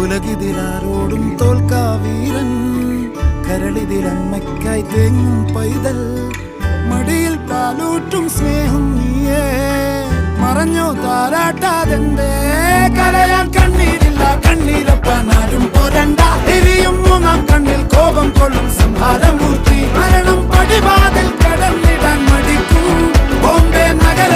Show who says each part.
Speaker 1: ഉലകിതിലാരോടും തോൽക്കാ വീരൻ, കരളിതിലമ്മയ്ക്കായി തേങ്ങും പൈതൽ, മടിയിൽ പാലൂറ്റും സ്നേഹം നീയേ, മറഞ്ഞോ താരാട്ടാതെന്തേ കരയാൻ കണ്ണീരില്ല, കണ്ണീരപ്പാനാരും പോരണ്ട, എരിയും മൂന്നാം കണ്ണിൽ കോപം കൊള്ളും സംഹാരമൂർത്തി, മരണം പടിവാതിൽ കടന്നിടാൻ മടിക്കും ബോംബെ നഗര